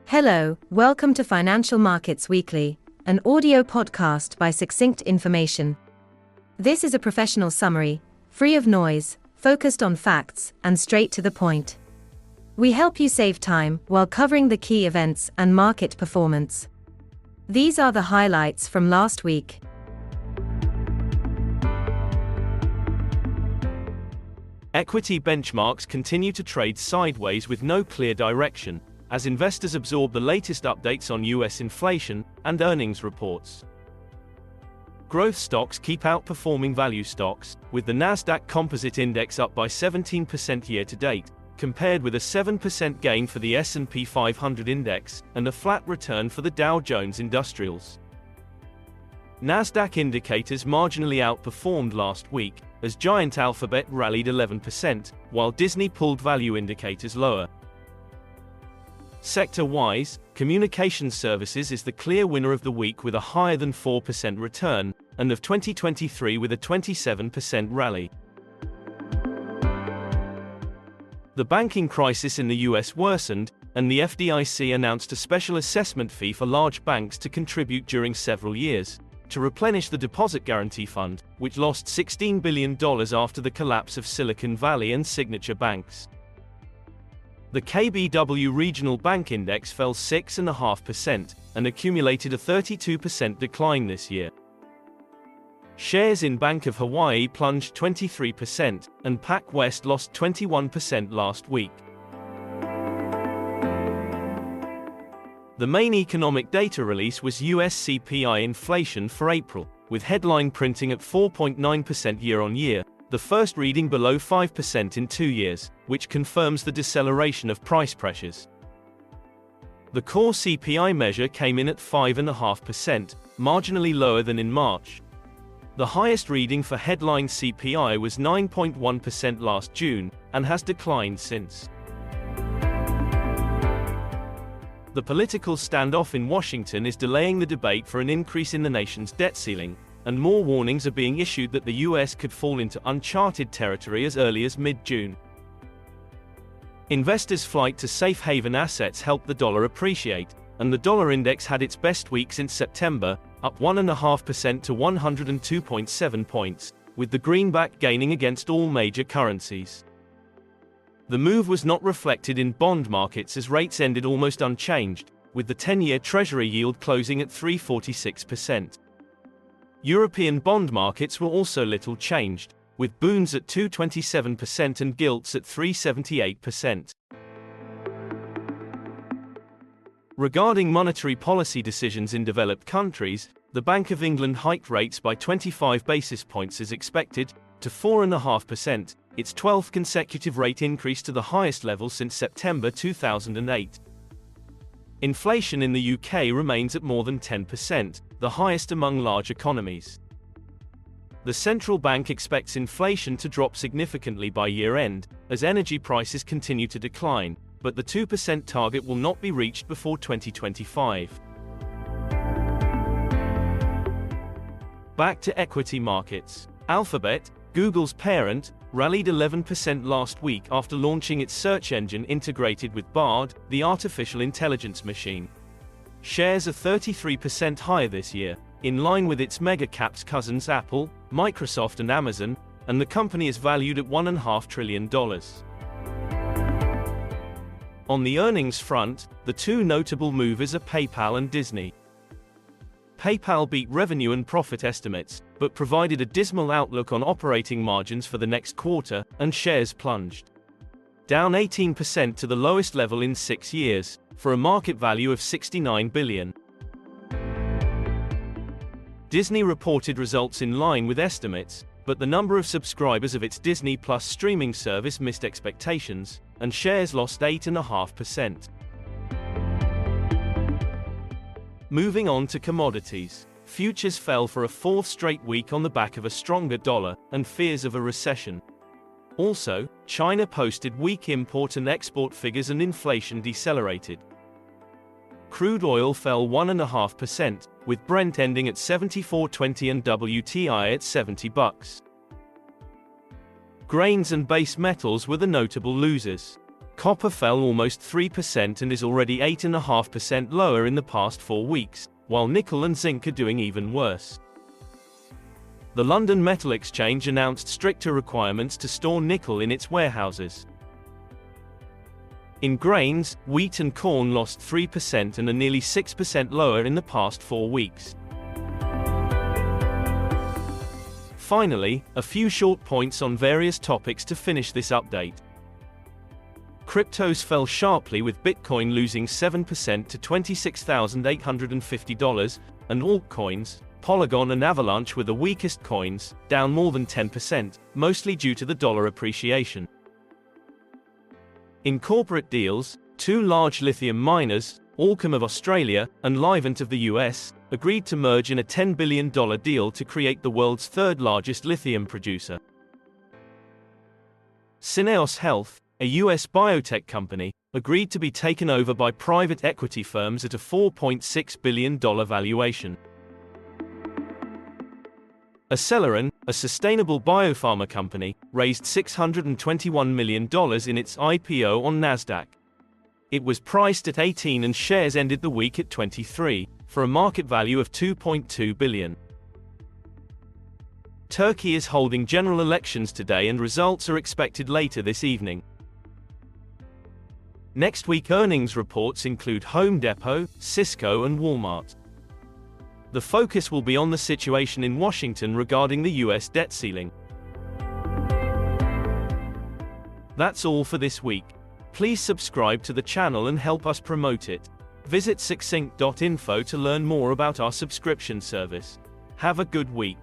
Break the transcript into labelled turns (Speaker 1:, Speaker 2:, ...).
Speaker 1: Hello, welcome to Financial Markets Weekly, an audio podcast by Succinct Information. This is a professional summary, free of noise, focused on facts, and straight to the point. We help you save time while covering the key events and market performance. These are the highlights from last week.
Speaker 2: Equity benchmarks continue to trade sideways with no clear direction, as investors absorb the latest updates on US inflation and earnings reports. Growth stocks keep outperforming value stocks, with the Nasdaq Composite Index up by 17% year-to-date, compared with a 7% gain for the S&P 500 Index and a flat return for the Dow Jones Industrials. Nasdaq indicators marginally outperformed last week, as giant Alphabet rallied 11%, while Disney pulled value indicators lower. Sector-wise, communications services is the clear winner of the week with a higher than 4% return, and of 2023 with a 27% rally. The banking crisis in the US worsened, and the FDIC announced a special assessment fee for large banks to contribute during several years, to replenish the Deposit Guarantee Fund, which lost $16 billion after the collapse of Silicon Valley and Signature banks. The KBW Regional Bank Index fell 6.5% and accumulated a 32% decline this year. Shares in Bank of Hawaii plunged 23%, and PacWest lost 21% last week. The main economic data release was US CPI inflation for April, with headline printing at 4.9% year-on-year, the first reading below 5% in 2 years, which confirms the deceleration of price pressures. The core CPI measure came in at 5.5%, marginally lower than in March. The highest reading for headline CPI was 9.1% last June, and has declined since. The political standoff in Washington is delaying the debate for an increase in the nation's debt ceiling, and more warnings are being issued that the US could fall into uncharted territory as early as mid-June. Investors' flight to safe haven assets helped the dollar appreciate, and the dollar index had its best week since September, up 1.5% to 102.7 points, with the greenback gaining against all major currencies. The move was not reflected in bond markets as rates ended almost unchanged, with the 10-year Treasury yield closing at 3.46%. European bond markets were also little changed, with bonds at 2.27% and gilts at 3.78%. Regarding monetary policy decisions in developed countries, the Bank of England hiked rates by 25 basis points as expected, to 4.5%, its 12th consecutive rate increase to the highest level since September 2008. Inflation in the UK remains at more than 10%, the highest among large economies. The central bank expects inflation to drop significantly by year-end, as energy prices continue to decline, but the 2% target will not be reached before 2025. Back to equity markets. Alphabet, Google's parent, rallied 11% last week after launching its search engine integrated with Bard, the artificial intelligence machine. Shares are 33% higher this year, in line with its mega-caps cousins Apple, Microsoft and Amazon, and the company is valued at $1.5 trillion. On the earnings front, the two notable movers are PayPal and Disney. PayPal beat revenue and profit estimates, but provided a dismal outlook on operating margins for the next quarter, and shares plunged. Down 18% to the lowest level in 6 years, for a market value of $69 billion. Disney reported results in line with estimates, but the number of subscribers of its Disney Plus streaming service missed expectations, and shares lost 8.5%. Moving on to commodities. Futures fell for a fourth straight week on the back of a stronger dollar and fears of a recession. Also, China posted weak import and export figures and inflation decelerated. Crude oil fell 1.5%, with Brent ending at $74.20 and WTI at $70. Grains and base metals were the notable losers. Copper fell almost 3% and is already 8.5% lower in the past 4 weeks, while nickel and zinc are doing even worse. The London Metal Exchange announced stricter requirements to store nickel in its warehouses. In grains, wheat and corn lost 3% and are nearly 6% lower in the past 4 weeks. Finally, a few short points on various topics to finish this update. Cryptos fell sharply, with Bitcoin losing 7% to $26,850, and altcoins, Polygon and Avalanche were the weakest coins, down more than 10%, mostly due to the dollar appreciation. In corporate deals, 2 large lithium miners, Allkem of Australia and Livent of the US, agreed to merge in a $10 billion deal to create the world's 3rd largest lithium producer. Syneos Health, a US biotech company, agreed to be taken over by private equity firms at a $4.6 billion valuation. Aceleron, a sustainable biopharma company, raised $621 million in its IPO on Nasdaq. It was priced at 18 and shares ended the week at 23, for a market value of $2.2 billion. Turkey is holding general elections today and results are expected later this evening. Next week earnings reports include Home Depot, Cisco and Walmart. The focus will be on the situation in Washington regarding the US debt ceiling. That's all for this week. Please subscribe to the channel and help us promote it. Visit succinct.info to learn more about our subscription service. Have a good week.